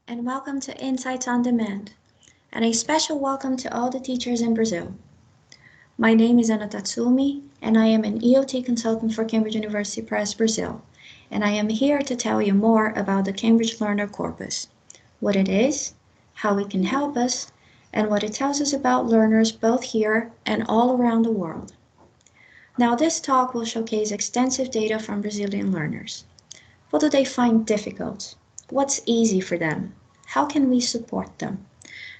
and welcome to Insights on Demand, and a special welcome to all the teachers in Brazil. My name is Ana Tatsumi, and I am an EOT consultant for Cambridge University Press Brazil, and I am here to tell you more about the Cambridge Learner Corpus, what it is, how it can help us, and what it tells us about learners both here and all around the world. Now, this talk will showcase extensive data from Brazilian learners. What do they find difficult? What's easy for them? How can we support them?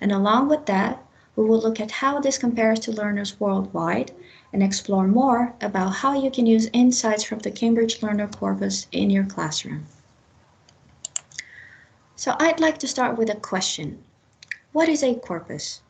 And along with that, we will look at how this compares to learners worldwide and explore more about how you can use insights from the Cambridge Learner Corpus in your classroom. So I'd like to start with a question. What is a corpus?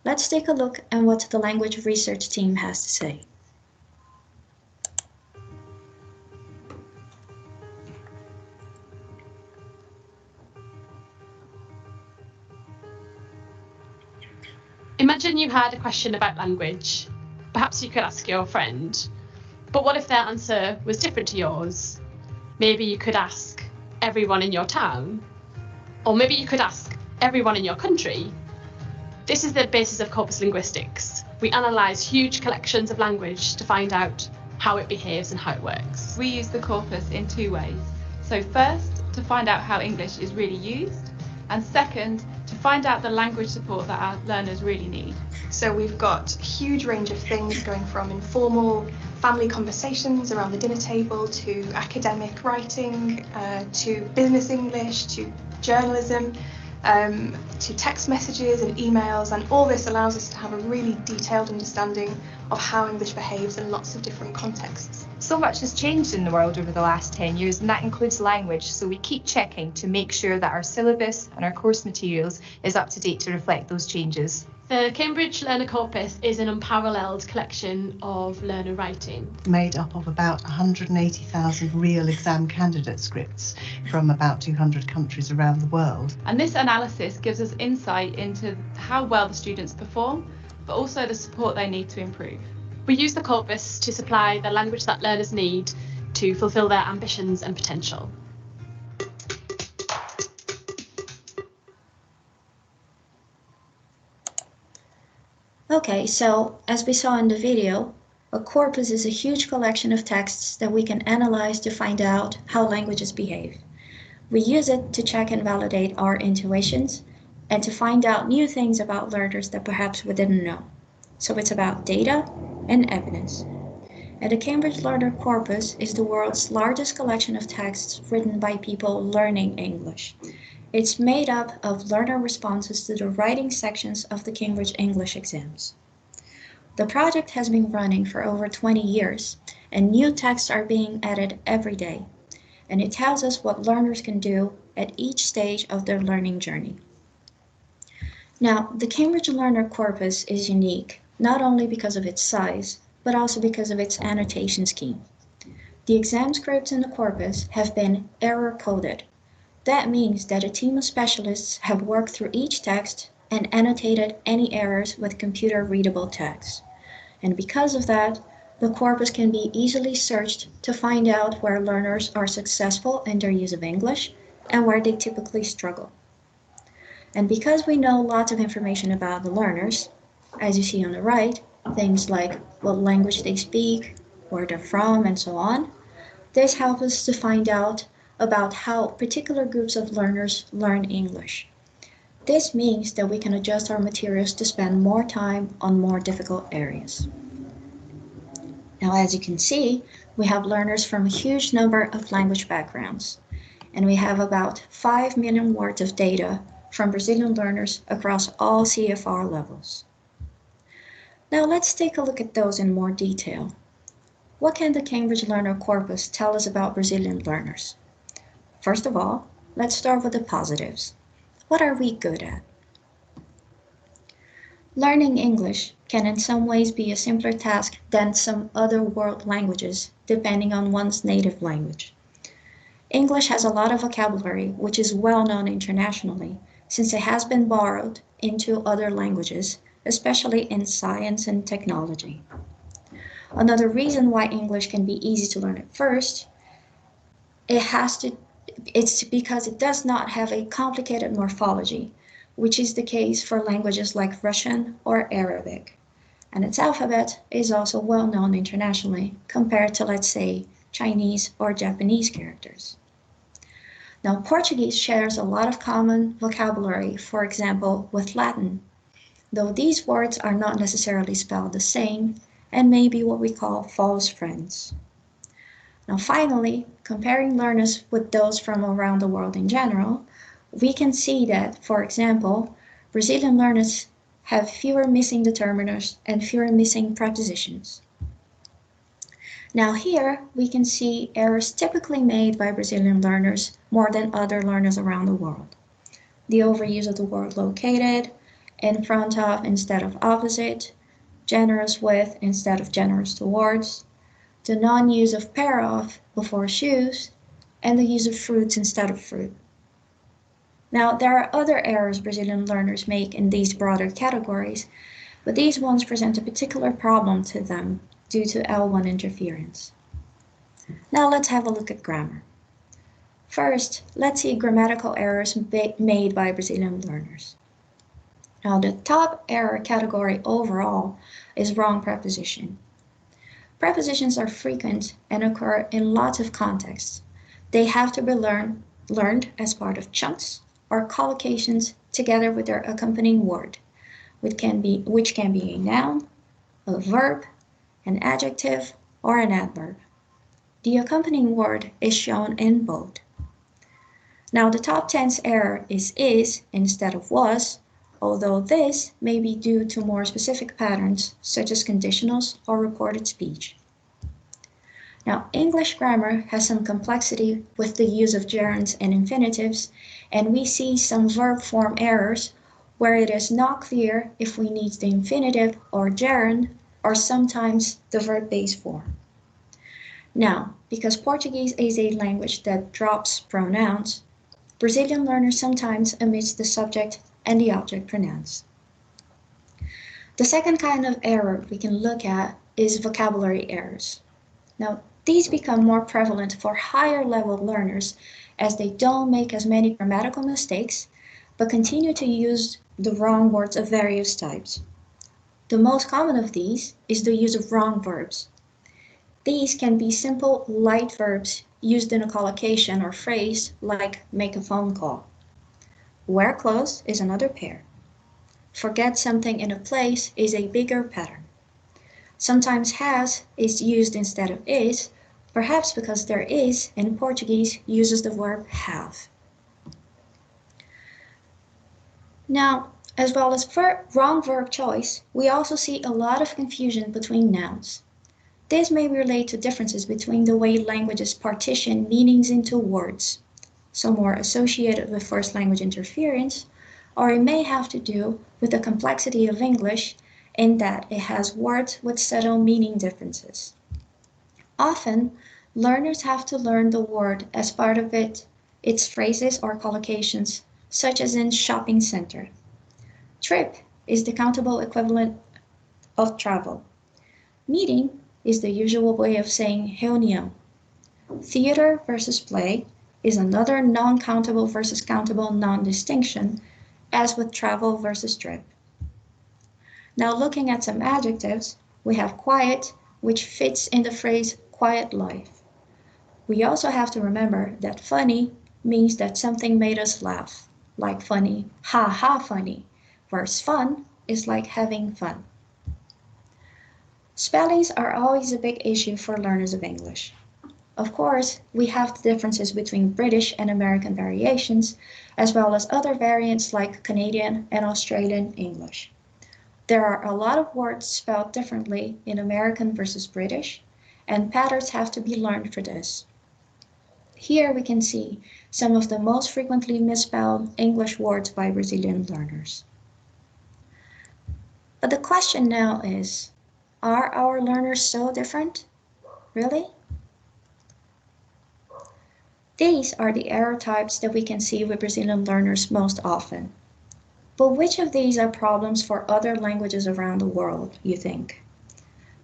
Let's take a look at what the language research team has to say. Imagine you had a question about language. Perhaps you could ask your friend, but what if their answer was different to yours? Maybe you could ask everyone in your town, or maybe you could ask everyone in your country. This is the basis of corpus linguistics. We analyse huge collections of language to find out how it behaves and how it works. We use the corpus in two ways. So first, to find out how English is really used, and second, to find out the language support that our learners really need. So we've got a huge range of things going from informal family conversations around the dinner table to academic writing, to business English, to journalism, to text messages and emails, and all this allows us to have a really detailed understanding of how English behaves in lots of different contexts. So much has changed in the world over the last 10 years, and that includes language, so we keep checking to make sure that our syllabus and our course materials is up to date to reflect those changes. The Cambridge Learner Corpus is an unparalleled collection of learner writing. Made up of about 180,000 real exam candidate scripts from about 200 countries around the world. And this analysis gives us insight into how well the students perform, but also the support they need to improve. We use the corpus to supply the language that learners need to fulfil their ambitions and potential. Okay, so as we saw in the video, a corpus is a huge collection of texts that we can analyze to find out how languages behave. We use it to check and validate our intuitions and to find out new things about learners that perhaps we didn't know. So it's about data and evidence. And the Cambridge Learner Corpus is the world's largest collection of texts written by people learning English. It's made up of learner responses to the writing sections of the Cambridge English exams. The project has been running for over 20 years, and new texts are being added every day. And it tells us what learners can do at each stage of their learning journey. Now, the Cambridge Learner Corpus is unique, not only because of its size, but also because of its annotation scheme. The exam scripts in the corpus have been error-coded. That means that a team of specialists have worked through each text and annotated any errors with computer-readable text. And because of that, the corpus can be easily searched to find out where learners are successful in their use of English and where they typically struggle. And because we know lots of information about the learners, as you see on the right, things like what language they speak, where they're from, and so on, this helps us to find out about how particular groups of learners learn English. This means that we can adjust our materials to spend more time on more difficult areas. Now, as you can see, we have learners from a huge number of language backgrounds, and we have about 5 million words of data from Brazilian learners across all CFR levels. Now let's take a look at those in more detail. What can the Cambridge Learner Corpus tell us about Brazilian learners? First of all, let's start with the positives. What are we good at? Learning English can in some ways be a simpler task than some other world languages, depending on one's native language. English has a lot of vocabulary, which is well known internationally, since it has been borrowed into other languages, especially in science and technology. Another reason why English can be easy to learn at first, It's because it does not have a complicated morphology, which is the case for languages like Russian or Arabic. And its alphabet is also well known internationally compared to, let's say, Chinese or Japanese characters. Now, Portuguese shares a lot of common vocabulary, for example, with Latin, though these words are not necessarily spelled the same and may be what we call false friends. Now, finally, comparing learners with those from around the world in general, we can see that, for example, Brazilian learners have fewer missing determiners and fewer missing prepositions. Now here we can see errors typically made by Brazilian learners more than other learners around the world. The overuse of the word located, in front of instead of opposite, generous with instead of generous towards, the non-use of pair of before shoes, and the use of fruits instead of fruit. Now, there are other errors Brazilian learners make in these broader categories, but these ones present a particular problem to them due to L1 interference. Now let's have a look at grammar. First, let's see grammatical errors made by Brazilian learners. Now, the top error category overall is wrong preposition. Prepositions are frequent and occur in lots of contexts. They have to be learned as part of chunks or collocations together with their accompanying word, which can be a noun, a verb, an adjective, or an adverb. The accompanying word is shown in bold. Now, the top tense error is instead of was, although this may be due to more specific patterns such as conditionals or reported speech. Now, English grammar has some complexity with the use of gerunds and infinitives, and we see some verb form errors where it is not clear if we need the infinitive or gerund or sometimes the verb base form. Now, because Portuguese is a language that drops pronouns, Brazilian learners sometimes omit the subject and the object pronouns. The second kind of error we can look at is vocabulary errors. Now, these become more prevalent for higher level learners as they don't make as many grammatical mistakes, but continue to use the wrong words of various types. The most common of these is the use of wrong verbs. These can be simple, light verbs used in a collocation or phrase like make a phone call. Wear clothes is another pair. Forget something in a place is a bigger pattern. Sometimes has is used instead of is, perhaps because there is in Portuguese uses the verb have. Now, as well as wrong verb choice, we also see a lot of confusion between nouns. This may relate to differences between the way languages partition meanings into words, some more associated with first language interference, or it may have to do with the complexity of English in that it has words with subtle meaning differences. Often, learners have to learn the word as part of its phrases or collocations, such as in shopping center. Trip is the countable equivalent of travel. Meeting is the usual way of saying reunião. Theater versus play is another non-countable versus countable non-distinction, as with travel versus trip. Now, looking at some adjectives, we have quiet, which fits in the phrase quiet life. We also have to remember that funny means that something made us laugh, like funny, ha ha funny, whereas fun is like having fun. Spellings are always a big issue for learners of English. Of course, we have the differences between British and American variations, as well as other variants like Canadian and Australian English. There are a lot of words spelled differently in American versus British, and patterns have to be learned for this. Here we can see some of the most frequently misspelled English words by Brazilian learners. But the question now is, are our learners so different? Really? These are the error types that we can see with Brazilian learners most often. But which of these are problems for other languages around the world, you think?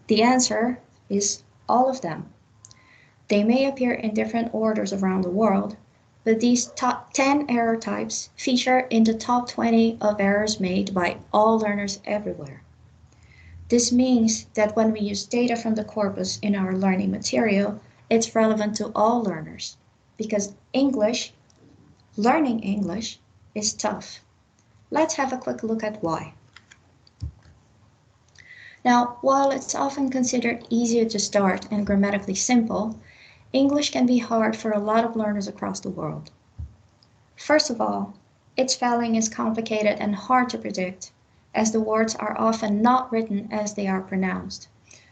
The answer is all of them. They may appear in different orders around the world, but these top 10 error types feature in the top 20 of errors made by all learners everywhere. This means that when we use data from the corpus in our learning material, it's relevant to all learners, because learning English, is tough. Let's have a quick look at why. Now, while it's often considered easier to start and grammatically simple, English can be hard for a lot of learners across the world. First of all, its spelling is complicated and hard to predict, as the words are often not written as they are pronounced.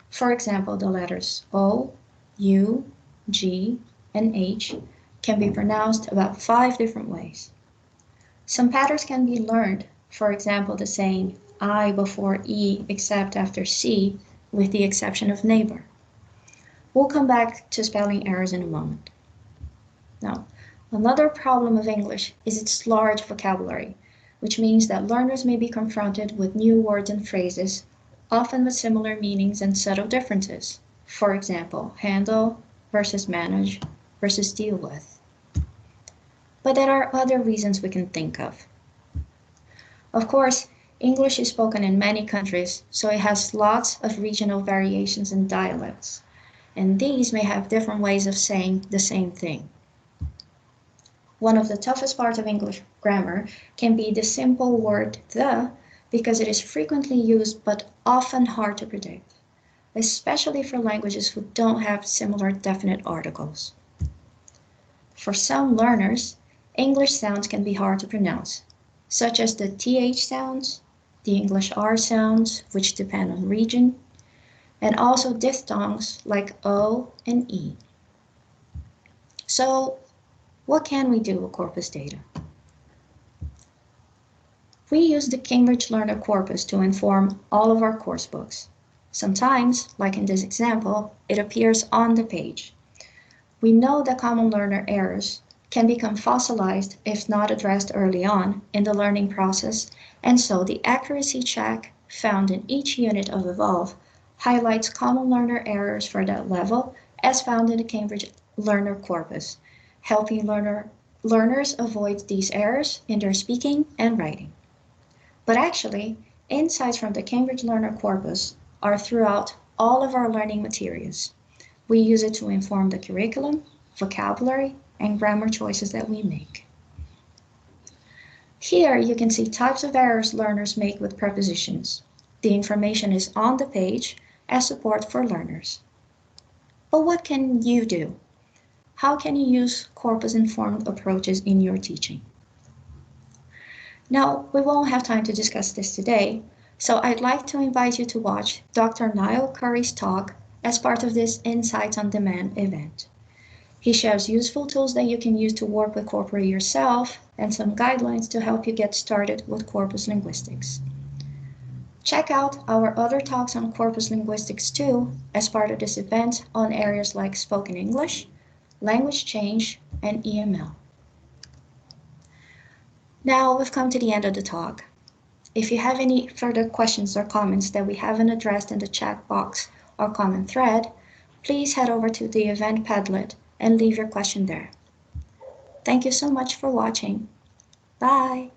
For example, the letters O, U, G, and H can be pronounced about 5 different ways. Some patterns can be learned, for example, the saying I before E except after C, with the exception of neighbor. We'll come back to spelling errors in a moment. Now, another problem of English is its large vocabulary, which means that learners may be confronted with new words and phrases, often with similar meanings and subtle differences. For example, handle versus manage versus deal with. But there are other reasons we can think of. Of course, English is spoken in many countries, so it has lots of regional variations and dialects, and these may have different ways of saying the same thing. One of the toughest parts of English grammar can be the simple word the, because it is frequently used but often hard to predict, especially for languages who don't have similar definite articles. For some learners, English sounds can be hard to pronounce, such as the TH sounds, the English R sounds, which depend on region, and also diphthongs like O and E. So, what can we do with corpus data? We use the Cambridge Learner Corpus to inform all of our course books. Sometimes, like in this example, it appears on the page. We know that common learner errors can become fossilized if not addressed early on in the learning process, and so the accuracy check found in each unit of Evolve highlights common learner errors for that level as found in the Cambridge Learner Corpus, helping learners avoid these errors in their speaking and writing. But actually, insights from the Cambridge Learner Corpus are throughout all of our learning materials. We use it to inform the curriculum, vocabulary, and grammar choices that we make. Here you can see types of errors learners make with prepositions. The information is on the page as support for learners. But what can you do? How can you use corpus-informed approaches in your teaching? Now, we won't have time to discuss this today, so I'd like to invite you to watch Dr. Niall Curry's talk as part of this Insights on Demand event. He shares useful tools that you can use to work with corpora yourself and some guidelines to help you get started with corpus linguistics. Check out our other talks on corpus linguistics too as part of this event on areas like spoken English, language change, and EML. Now we've come to the end of the talk. If you have any further questions or comments that we haven't addressed in the chat box or comment thread, please head over to the event Padlet and leave your question there. Thank you so much for watching. Bye.